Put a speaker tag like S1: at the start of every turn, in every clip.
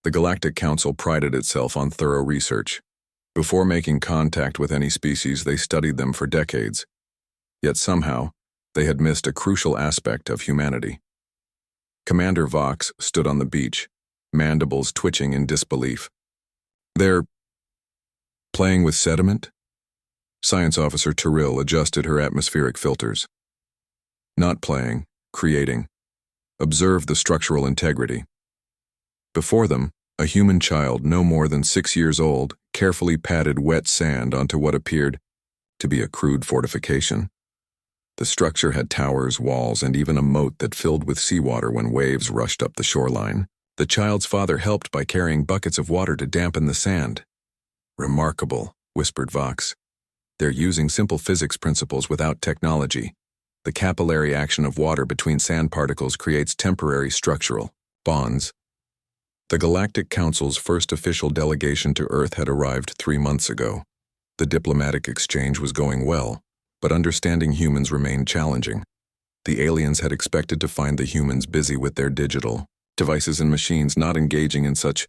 S1: The Galactic Council prided itself on thorough research. Before making contact with any species, they studied them for decades. Yet somehow, they had missed a crucial aspect of humanity. Commander Vox stood on the beach, mandibles twitching in disbelief. "They're playing with sediment?" Science Officer Tyrrell adjusted her atmospheric filters. "Not playing, creating. Observe the structural integrity." Before them, a human child no more than 6 years old carefully patted wet sand onto what appeared to be a crude fortification. The structure had towers, walls, and even a moat that filled with seawater when waves rushed up the shoreline. The child's father helped by carrying buckets of water to dampen the sand. "Remarkable," whispered Vox. "They're using simple physics principles without technology. The capillary action of water between sand particles creates temporary structural bonds." The Galactic Council's first official delegation to Earth had arrived 3 months ago. The diplomatic exchange was going well, but understanding humans remained challenging. The aliens had expected to find the humans busy with their digital devices and machines, not engaging in such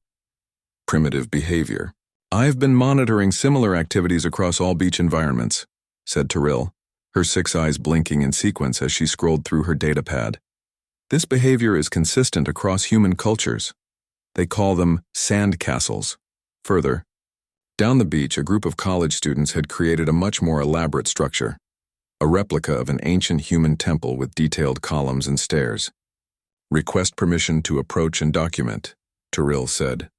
S1: primitive behavior. "I've been monitoring similar activities across all beach environments," said Tyrrell, her 6 eyes blinking in sequence as she scrolled through her datapad. "This behavior is consistent across human cultures. They call them sand castles." Further, down the beach, a group of college students had created a much more elaborate structure, a replica of an ancient human temple with detailed columns and stairs. "Request permission to approach and document," Tyrrell said.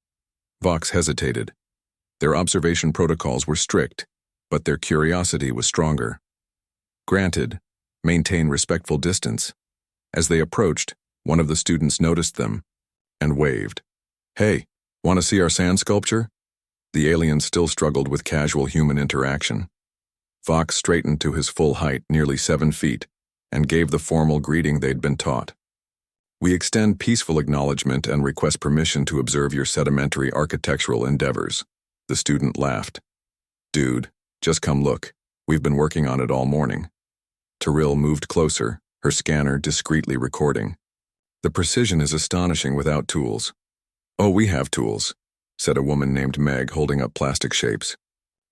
S1: Vox hesitated. Their observation protocols were strict, but their curiosity was stronger. "Granted, maintain respectful distance." As they approached, one of the students noticed them and waved. "Hey, want to see our sand sculpture?" The alien still struggled with casual human interaction. Vox straightened to his full height, nearly 7 feet, and gave the formal greeting they'd been taught. "We extend peaceful acknowledgement and request permission to observe your sedimentary architectural endeavors." The student laughed. "Dude, just come look. We've been working on it all morning." Tyrrell moved closer, her scanner discreetly recording. "The precision is astonishing without tools." "Oh, we have tools," said a woman named Meg, holding up plastic shapes.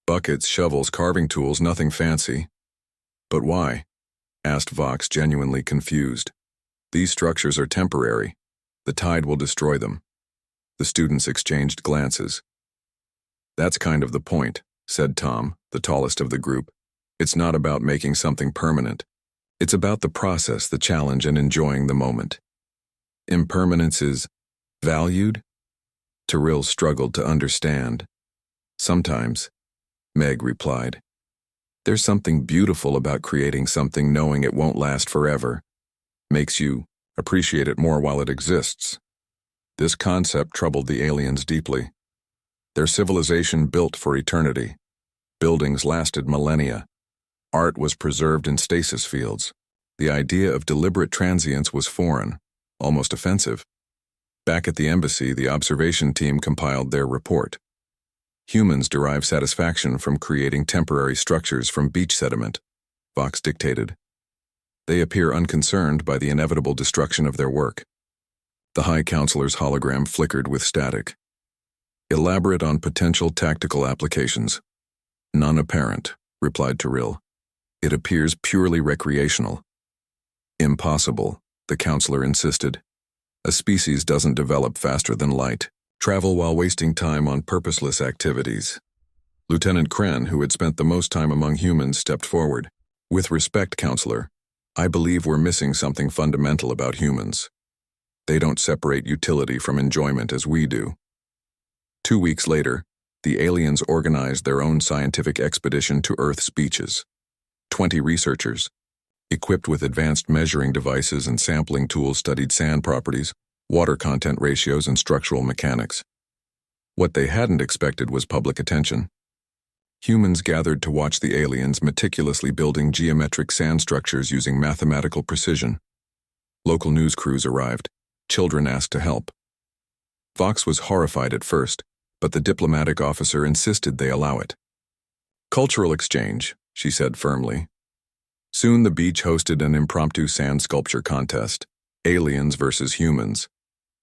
S1: "Buckets, shovels, carving tools, nothing fancy." "But why?" asked Vox, genuinely confused. "These structures are temporary. The tide will destroy them." The students exchanged glances. "That's kind of the point," said Tom, the tallest of the group. "It's not about making something permanent. It's about the process, the challenge, and enjoying the moment." "Impermanence is valued?" Tyrrell struggled to understand. "Sometimes," Meg replied. "There's something beautiful about creating something knowing it won't last forever. Makes you appreciate it more while it exists." This concept troubled the aliens deeply. Their civilization built for eternity. Buildings lasted millennia. Art was preserved in stasis fields. The idea of deliberate transience was foreign, almost offensive. Back at the embassy, the observation team compiled their report. "Humans derive satisfaction from creating temporary structures from beach sediment," Vox dictated. "They appear unconcerned by the inevitable destruction of their work." The High Counselor's hologram flickered with static. "Elaborate on potential tactical applications." "None apparent," replied Tyrrell. "It appears purely recreational." "Impossible," the counselor insisted. "A species doesn't develop faster than light, travel while wasting time on purposeless activities." Lieutenant Kren, who had spent the most time among humans, stepped forward. "With respect, counselor, I believe we're missing something fundamental about humans. They don't separate utility from enjoyment as we do." 2 weeks later, the aliens organized their own scientific expedition to Earth's beaches. 20 researchers, equipped with advanced measuring devices and sampling tools, studied sand properties, water content ratios, and structural mechanics. What they hadn't expected was public attention. Humans gathered to watch the aliens meticulously building geometric sand structures using mathematical precision. Local news crews arrived. Children asked to help. Vox was horrified at first, but the diplomatic officer insisted they allow it. "Cultural exchange," she said firmly. Soon the beach hosted an impromptu sand sculpture contest, aliens versus humans.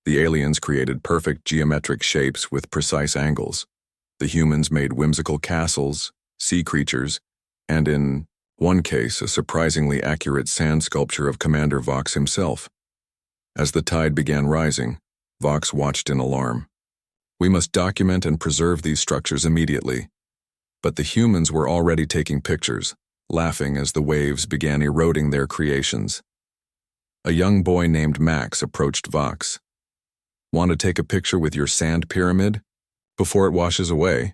S1: The aliens created perfect geometric shapes with precise angles. The humans made whimsical castles, sea creatures, and in one case, a surprisingly accurate sand sculpture of Commander Vox himself. As the tide began rising, Vox watched in alarm. We must document and preserve these structures immediately. But the humans were already taking pictures, laughing as the waves began eroding their creations. A young boy named Max approached Vox. "Want to take a picture with your sand pyramid? Before it washes away?"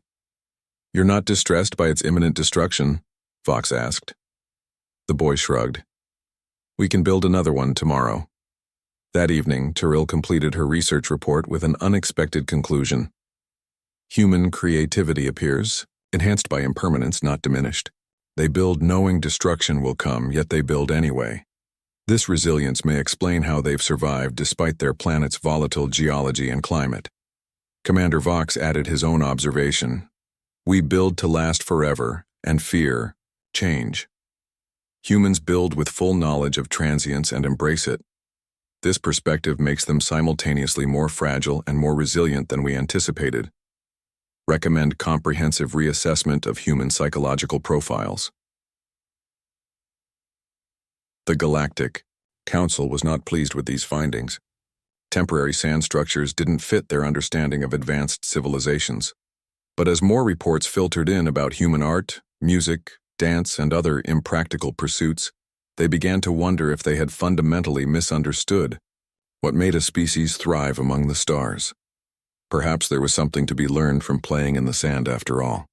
S1: "You're not distressed by its imminent destruction?" Vox asked. The boy shrugged. "We can build another one tomorrow." That evening, Tyrell completed her research report with an unexpected conclusion. Human creativity appears, enhanced by impermanence, not diminished. They build knowing destruction will come, yet they build anyway. This resilience may explain how they've survived despite their planet's volatile geology and climate. Commander Vox added his own observation. "We build to last forever and fear change. Humans build with full knowledge of transience and embrace it. This perspective makes them simultaneously more fragile and more resilient than we anticipated. Recommend comprehensive reassessment of human psychological profiles." The Galactic Council was not pleased with these findings. Temporary sand structures didn't fit their understanding of advanced civilizations. But as more reports filtered in about human art, music, dance, and other impractical pursuits, they began to wonder if they had fundamentally misunderstood what made a species thrive among the stars. Perhaps there was something to be learned from playing in the sand after all.